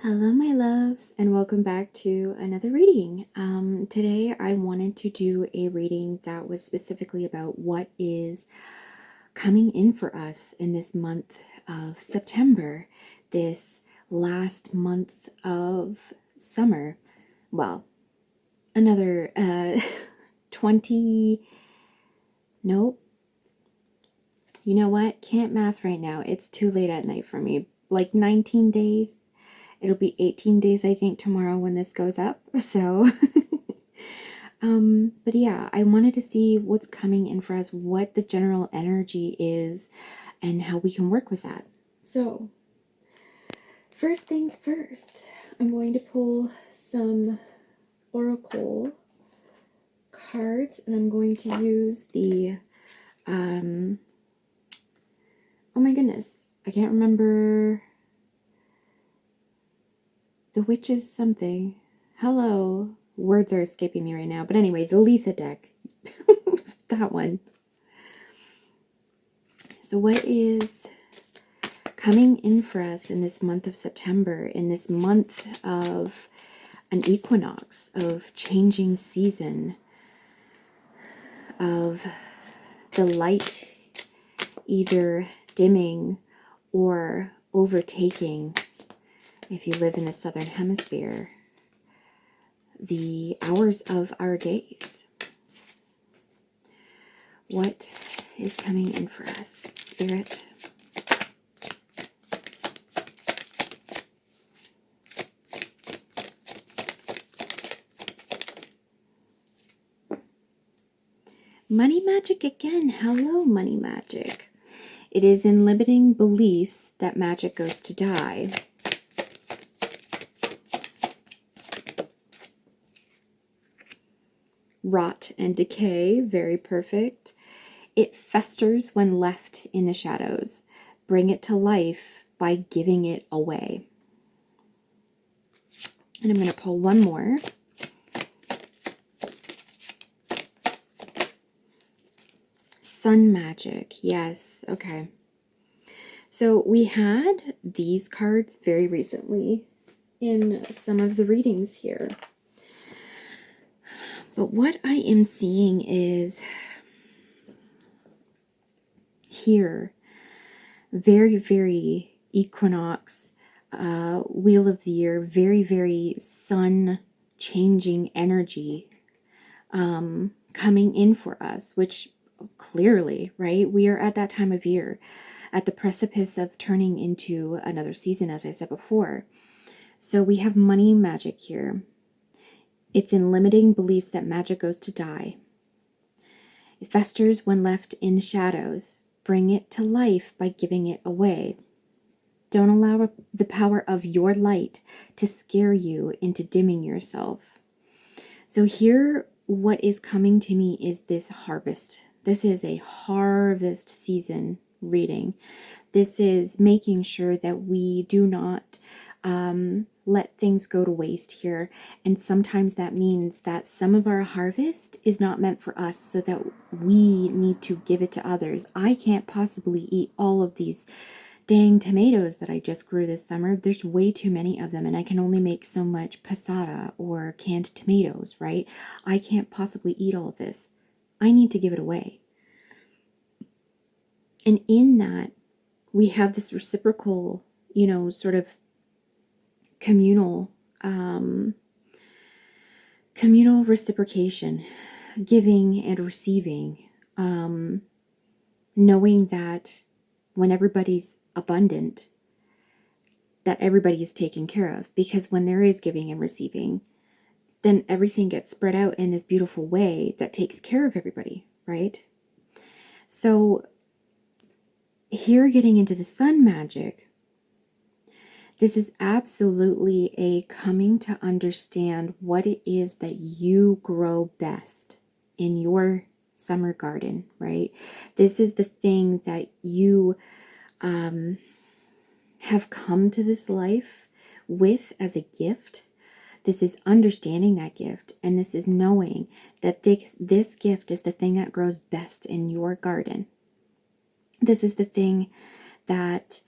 Hello, my loves, and welcome back to another reading. Today I wanted to do a reading that was specifically about what is coming in for us in this month of September, this last month of summer. Well, another 20, nope. You know what? Can't math right now. It's too late at night for me. Like 19 days. It'll be 18 days, I think, tomorrow when this goes up. So, but yeah, I wanted to see what's coming in for us, what the general energy is, and how we can work with that. So, first things first, I'm going to pull some oracle cards, and I'm going to use the, oh my goodness, I can't remember. The witch's something. Hello. Words are escaping me right now. But anyway, the Letha deck. That one. So what is coming in for us in this month of September, in this month of an equinox, of changing season, of the light either dimming or overtaking, if you live in the southern hemisphere, the hours of our days. What is coming in for us, Spirit? Money magic again. Hello, money magic. It is in limiting beliefs that magic goes to die. Rot and decay, very perfect. It festers when left in the shadows. Bring it to life by giving it away. And I'm going to pull one more. Sun magic, yes, okay. So we had these cards very recently in some of the readings here. But what I am seeing is here, very, very equinox, wheel of the year, very, very sun changing energy coming in for us, which clearly, right, we are at that time of year, at the precipice of turning into another season, as I said before. So we have money magic here. It's in limiting beliefs that magic goes to die. It festers when left in the shadows. Bring it to life by giving it away. Don't allow the power of your light to scare you into dimming yourself. So here, what is coming to me is this harvest. This is a harvest season reading. This is making sure that we do not let things go to waste here. And sometimes that means that some of our harvest is not meant for us, so that we need to give it to others. I can't possibly eat all of these dang tomatoes that I just grew this summer. There's way too many of them, and I can only make so much passata or canned tomatoes, right? I can't possibly eat all of this. I need to give it away. And in that, we have this reciprocal, sort of communal reciprocation, giving and receiving, knowing that when everybody's abundant, that everybody is taken care of, because when there is giving and receiving, then everything gets spread out in this beautiful way that takes care of everybody, right? So here, getting into the sun magic, this is absolutely a coming to understand what it is that you grow best in your summer garden, right? This is the thing that you have come to this life with as a gift. This is understanding that gift, and this is knowing that this gift is the thing that grows best in your garden. This is the thing that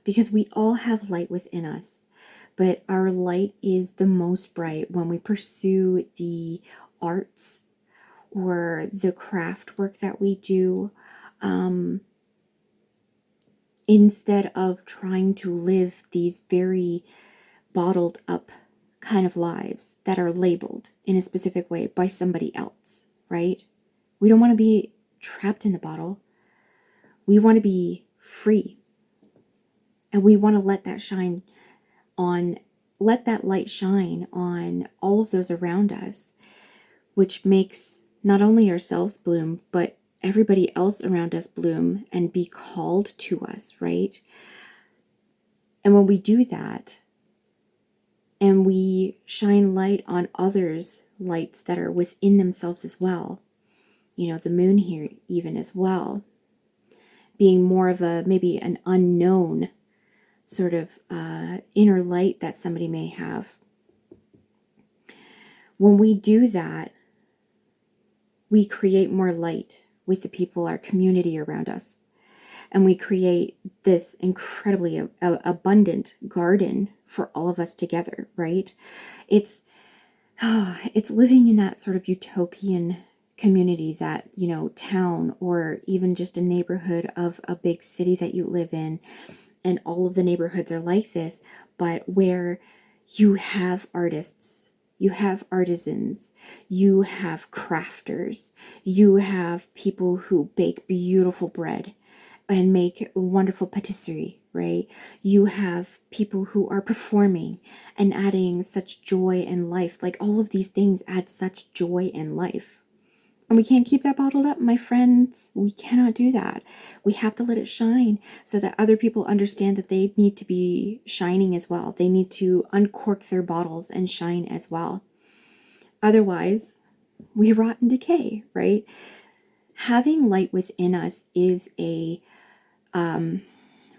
because we all have light within us, but our light is the most bright when we pursue the arts or the craft work that we do, instead of trying to live these very bottled up kind of lives that are labeled in a specific way by somebody else, right? We don't want to be trapped in the bottle. We want to be free. And we want to let that light shine on all of those around us, which makes not only ourselves bloom, but everybody else around us bloom and be called to us, right? And when we do that, and we shine light on others' lights that are within themselves as well, the moon here even as well, being more of maybe an unknown sort of inner light that somebody may have. When we do that, we create more light with the people, our community around us. And we create this incredibly abundant garden for all of us together, right? It's living in that sort of utopian community, that, town, or even just a neighborhood of a big city that you live in. And all of the neighborhoods are like this, but where you have artists, you have artisans, you have crafters, you have people who bake beautiful bread and make wonderful patisserie, right? You have people who are performing and adding such joy and life. Like, all of these things add such joy and life. And we can't keep that bottled up, my friends. We cannot do that. We have to let it shine so that other people understand that they need to be shining as well. They need to uncork their bottles and shine as well. Otherwise, we rot and decay, right? Having light within us is a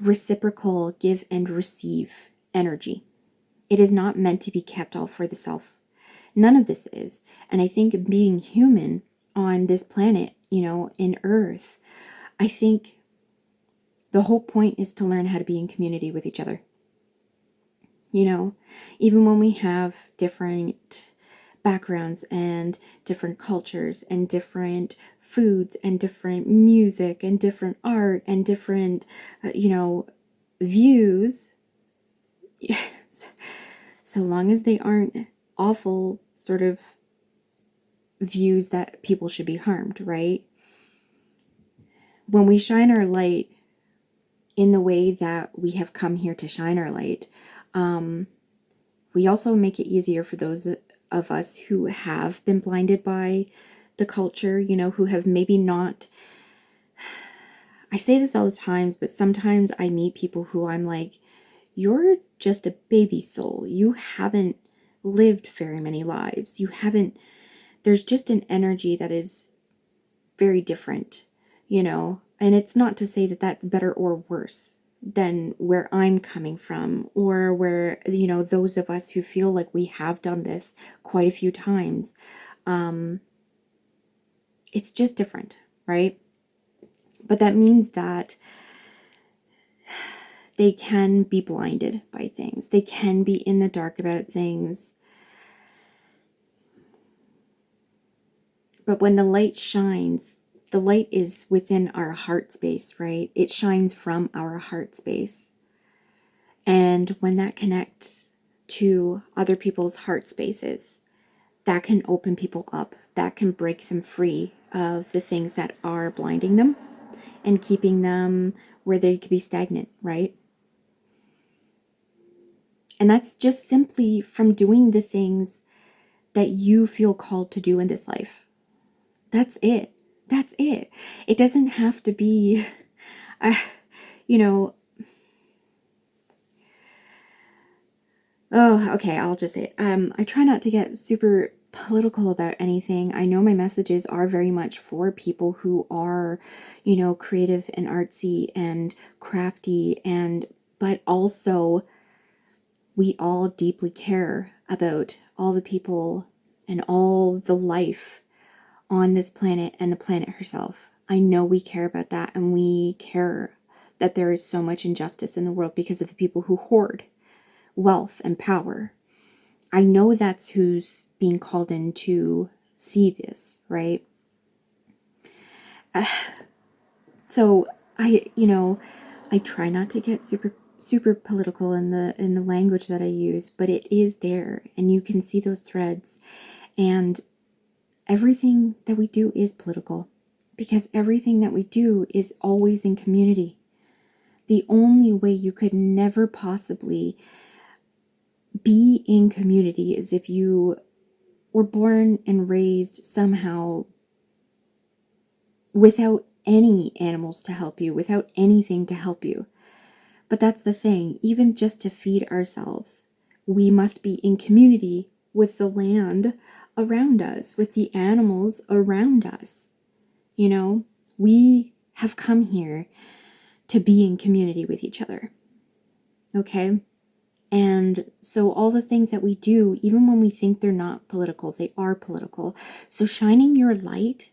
reciprocal give and receive energy. It is not meant to be kept all for the self. None of this is. And I think being human on this planet, in Earth, I think the whole point is to learn how to be in community with each other. Even when we have different backgrounds and different cultures and different foods and different music and different art and different, views, so long as they aren't awful sort of views that people should be harmed, right? When we shine our light in the way that we have come here to shine our light, we also make it easier for those of us who have been blinded by the culture, who have maybe not. I say this all the times, but sometimes I meet people who I'm like, you're just a baby soul. You haven't lived very many lives. There's just an energy that is very different, and it's not to say that that's better or worse than where I'm coming from, or where, those of us who feel like we have done this quite a few times. It's just different, right? But that means that they can be blinded by things. They can be in the dark about things. But when the light shines, the light is within our heart space, right? It shines from our heart space. And when that connects to other people's heart spaces, that can open people up. That can break them free of the things that are blinding them and keeping them where they could be stagnant, right? And that's just simply from doing the things that you feel called to do in this life. That's it. That's it. It doesn't have to be, okay, I'll just say it. I try not to get super political about anything. I know my messages are very much for people who are, creative and artsy and crafty, but also we all deeply care about all the people and all the life on this planet and the planet herself. I know we care about that, and we care that there is so much injustice in the world because of the people who hoard wealth and power. I know that's who's being called in to see this, right? So I try not to get super political in the language that I use, but it is there, and you can see those threads, and everything that we do is political, because everything that we do is always in community. The only way you could never possibly be in community is if you were born and raised somehow without any animals to help you, without anything to help you. But that's the thing, even just to feed ourselves, we must be in community with the land around us, with the animals around us. You know, we have come here to be in community with each other. Okay? And so all the things that we do, even when we think they're not political, they are political. So shining your light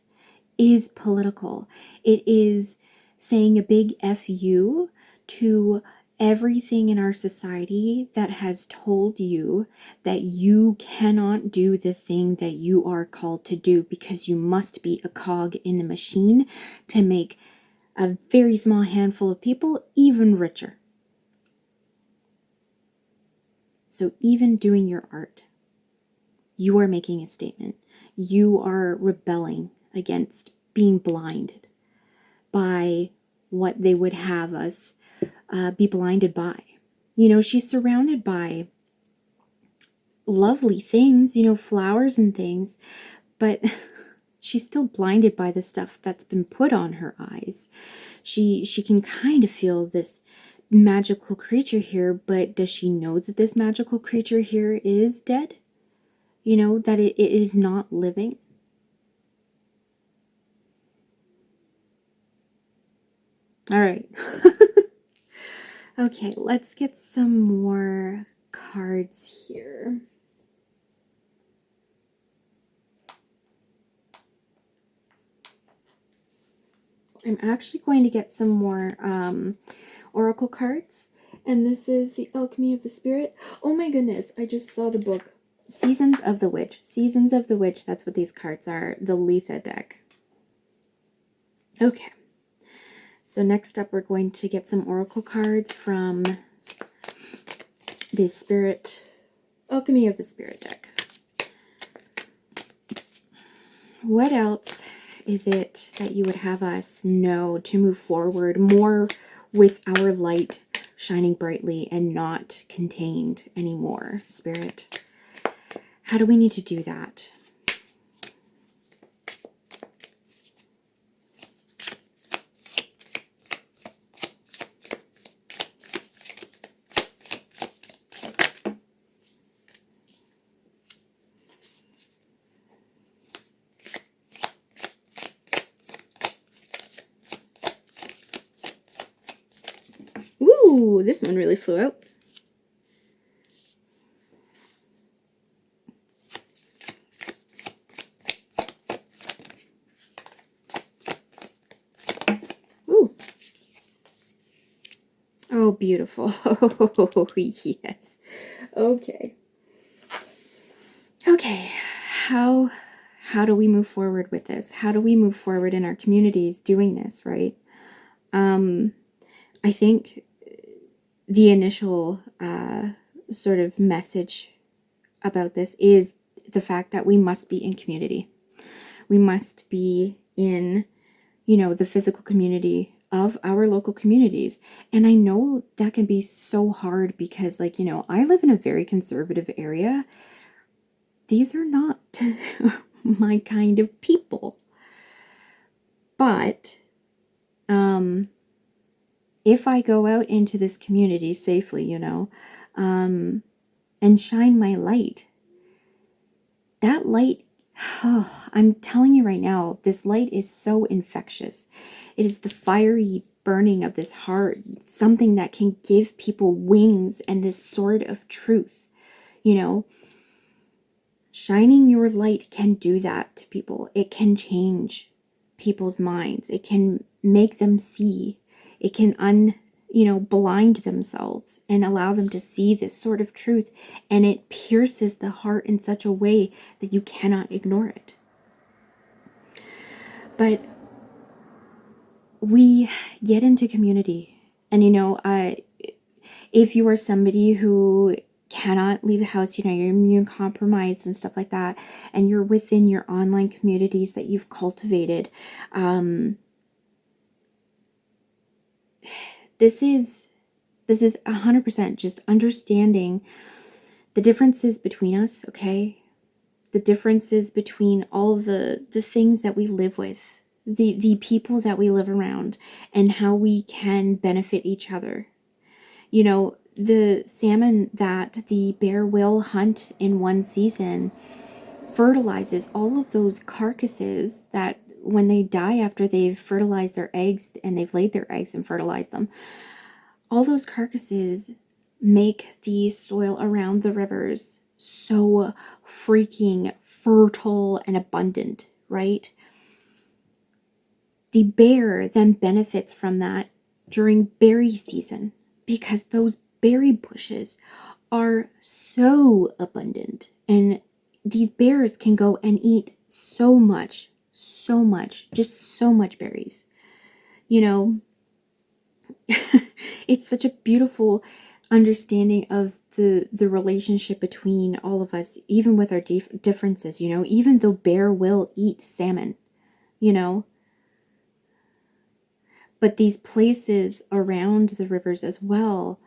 is political. It is saying a big F you to everything in our society that has told you that you cannot do the thing that you are called to do, because you must be a cog in the machine to make a very small handful of people even richer. So even doing your art, you are making a statement. You are rebelling against being blinded by what they would have us be blinded by. You know, she's surrounded by lovely things, you know, flowers and things, but she's still blinded by the stuff that's been put on her eyes. She can kind of feel this magical creature here, but does she know that this magical creature here is dead? You know, that it is not living? All right. Okay, let's get some more cards here. I'm actually going to get some more oracle cards, and this is the Alchemy of the Spirit. Oh my goodness, I just saw the book. Seasons of the Witch. Seasons of the Witch, that's what these cards are. The Letha deck. Okay. So next up, we're going to get some oracle cards from the Spirit, Alchemy of the Spirit deck. What else is it that you would have us know to move forward more with our light shining brightly and not contained anymore, Spirit? How do we need to do that? Ooh, this one really flew out. Ooh. Oh, beautiful. Oh, yes. Okay. Okay. How do we move forward with this? How do we move forward in our communities doing this, right? I think the initial sort of message about this is the fact that we must be in community. We must be in, you know, the physical community of our local communities. And I know that can be so hard because, like, you know, I live in a very conservative area. These are not my kind of people. But if I go out into this community safely, you know, and shine my light, that light, oh, I'm telling you right now, this light is so infectious. It is the fiery burning of this heart, something that can give people wings and this sword of truth, you know. Shining your light can do that to people. It can change people's minds. It can make them see It can blind themselves and allow them to see this sort of truth, and it pierces the heart in such a way that you cannot ignore it. But we get into community, and if you are somebody who cannot leave the house, you're immune compromised and stuff like that, and you're within your online communities that you've cultivated, this is 100% just understanding the differences between us, okay? The differences between all the things that we live with, the people that we live around, and how we can benefit each other. The salmon that the bear will hunt in one season fertilizes all of those carcasses that when they die after they've fertilized their eggs and they've laid their eggs and fertilized them, all those carcasses make the soil around the rivers so freaking fertile and abundant, right? The bear then benefits from that during berry season because those berry bushes are so abundant, and these bears can go and eat so much, just so much berries. It's such a beautiful understanding of the relationship between all of us, even with our differences, even though bear will eat salmon, but these places around the rivers as well,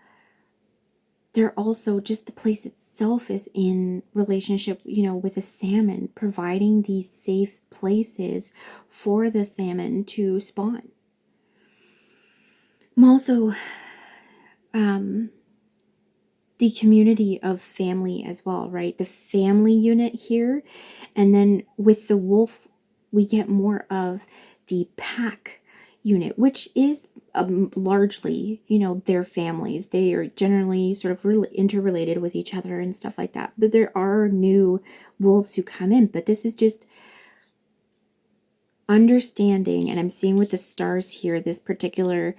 they're also just the place itself is in relationship, with the salmon, providing these safe places for the salmon to spawn. I'm also the community of family as well, right? The family unit here. And then with the wolf, we get more of the pack unit, which is largely, their families. They are generally sort of really interrelated with each other and stuff like that. But there are new wolves who come in, but this is just understanding, and I'm seeing with the stars here, this particular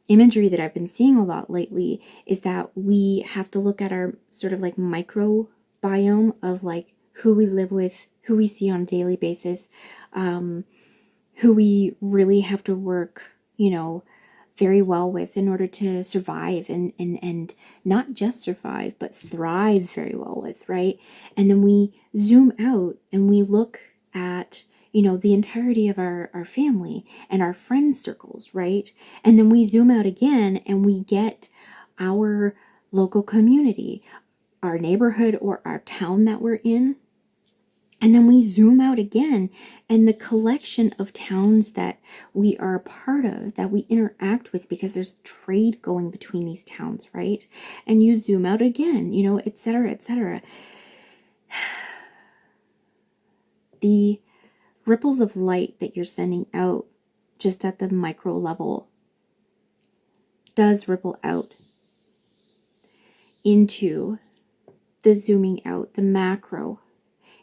imagery that I've been seeing a lot lately is that we have to look at our sort of like microbiome of like who we live with, who we see on a daily basis, who we really have to work, very well with in order to survive and not just survive, but thrive very well with, right? And then we zoom out and we look at the entirety of our family and our friend circles, right? And then we zoom out again and we get our local community, our neighborhood or our town that we're in. And then we zoom out again and the collection of towns that we are a part of, that we interact with, because there's trade going between these towns, right? And you zoom out again, et cetera, et cetera. The ripples of light that you're sending out just at the micro level does ripple out into the zooming out, the macro.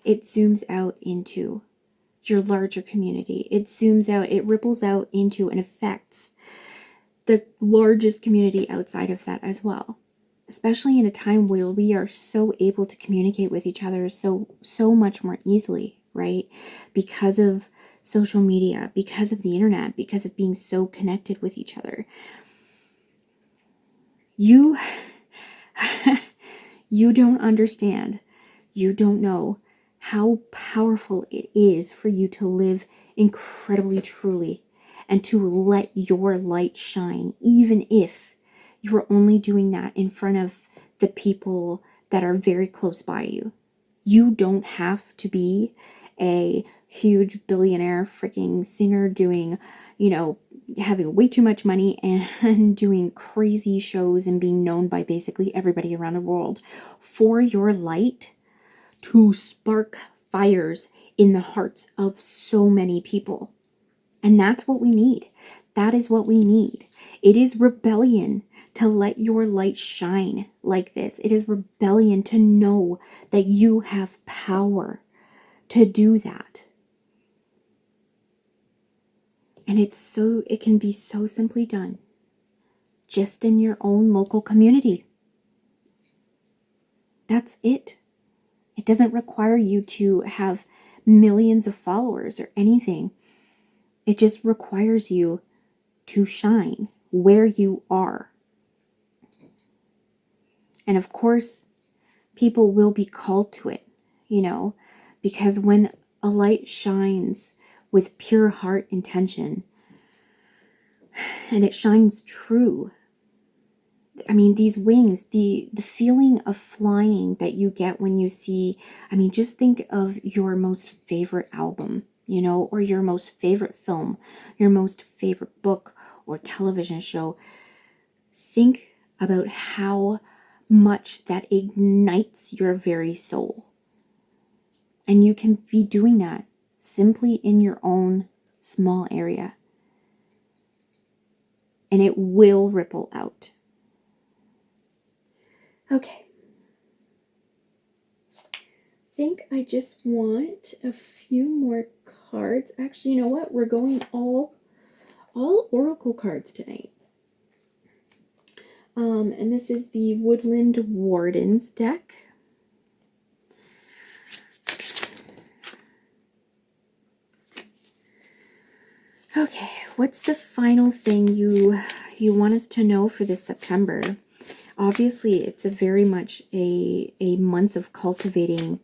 It zooms out into your larger community. It zooms out, it ripples out into and affects the largest community outside of that as well. Especially in a time where we are so able to communicate with each other so much more easily, right? Because of social media, because of the internet, because of being so connected with each other. You don't understand. You don't know how powerful it is for you to live incredibly truly and to let your light shine, even if you're only doing that in front of the people that are very close by you. You don't have to be a huge billionaire freaking singer doing, having way too much money and doing crazy shows and being known by basically everybody around the world for your light to spark fires in the hearts of so many people. And that's what we need. That is what we need. It is rebellion to let your light shine like this. It is rebellion to know that you have power to do that. And it can be so simply done just in your own local community. That's it. It doesn't require you to have millions of followers or anything. It just requires you to shine where you are. And of course, people will be called to it, because when a light shines with pure heart intention and it shines true, these wings, the feeling of flying that you get when you see, just think of your most favorite album, or your most favorite film, your most favorite book or television show. Think about how much that ignites your very soul. And you can be doing that simply in your own small area. And it will ripple out. Okay. I think I just want a few more cards. Actually, you know what? We're going all oracle cards tonight. And this is the Woodland Wardens deck. Okay, what's the final thing you want us to know for this September? Obviously, it's a very much a month of cultivating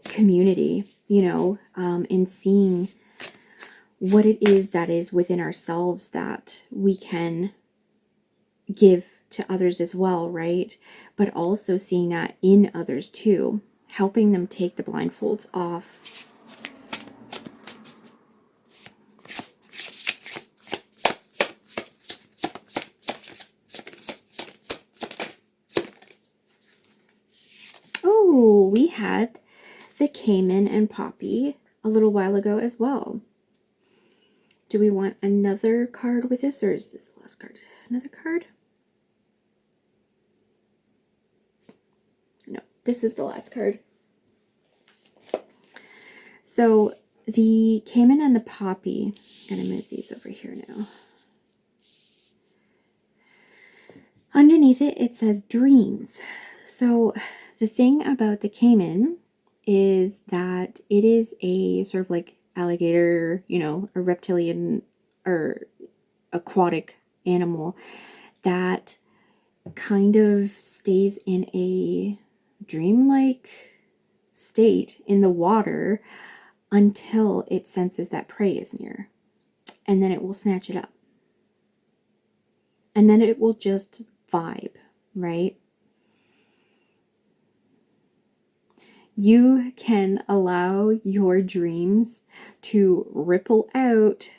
community, in seeing what it is that is within ourselves that we can give to others as well, right? But also seeing that in others too, helping them take the blindfolds off. Oh, we had the Cayman and Poppy a little while ago as well. Do we want another card with this, or is this the last card? Another card? No, this is the last card. So the Cayman and the Poppy, I'm going to move these over here now. Underneath it, it says dreams. So the thing about the Cayman is that it is a sort of like alligator, a reptilian or aquatic animal that kind of stays in a dreamlike state in the water until it senses that prey is near. And then it will snatch it up. And then it will just vibe, right? You can allow your dreams to ripple out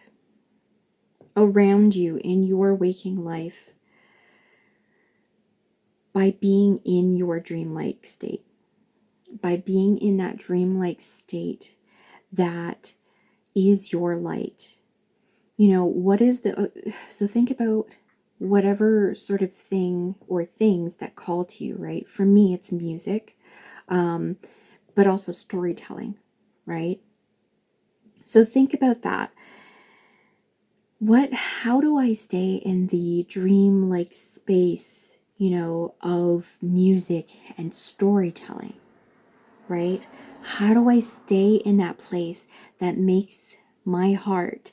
around you in your waking life by being in your dreamlike state, by being in that dreamlike state that is your light. What is so think about whatever sort of thing or things that call to you, right? For me, it's music. But also storytelling, right? So think about that. How do I stay in the dream-like space, of music and storytelling, right? How do I stay in that place that makes my heart's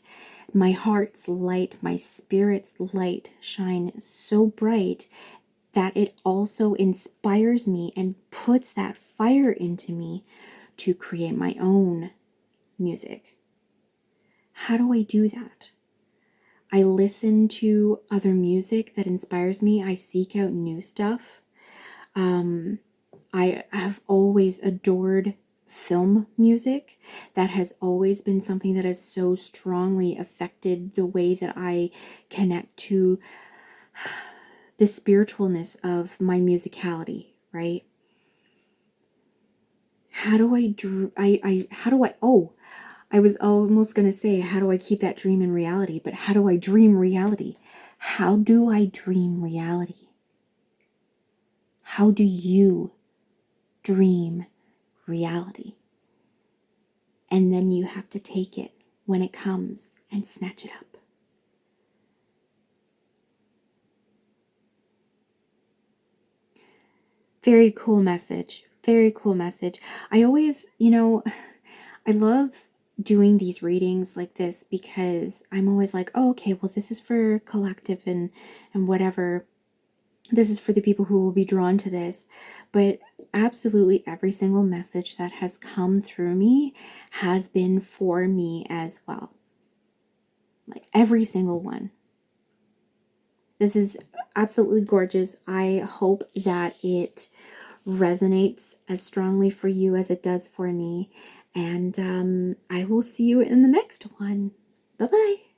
light, my spirit's light shine so bright that it also inspires me and puts that fire into me to create my own music? How do I do that? I listen to other music that inspires me. I seek out new stuff. I have always adored film music. That has always been something that has so strongly affected the way that I connect to the spiritualness of my musicality, right? I was almost going to say, how do I keep that dream in reality? But how do I dream reality? How do I dream reality? How do you dream reality? And then you have to take it when it comes and snatch it up. Very cool message. Very cool message. I always, you know, I love doing these readings like this because I'm always like, oh, okay, well, this is for collective and whatever. This is for the people who will be drawn to this. But absolutely every single message that has come through me has been for me as well. Like every single one. This is absolutely gorgeous. I hope that it resonates as strongly for you as it does for me. And I will see you in the next one. Bye-bye.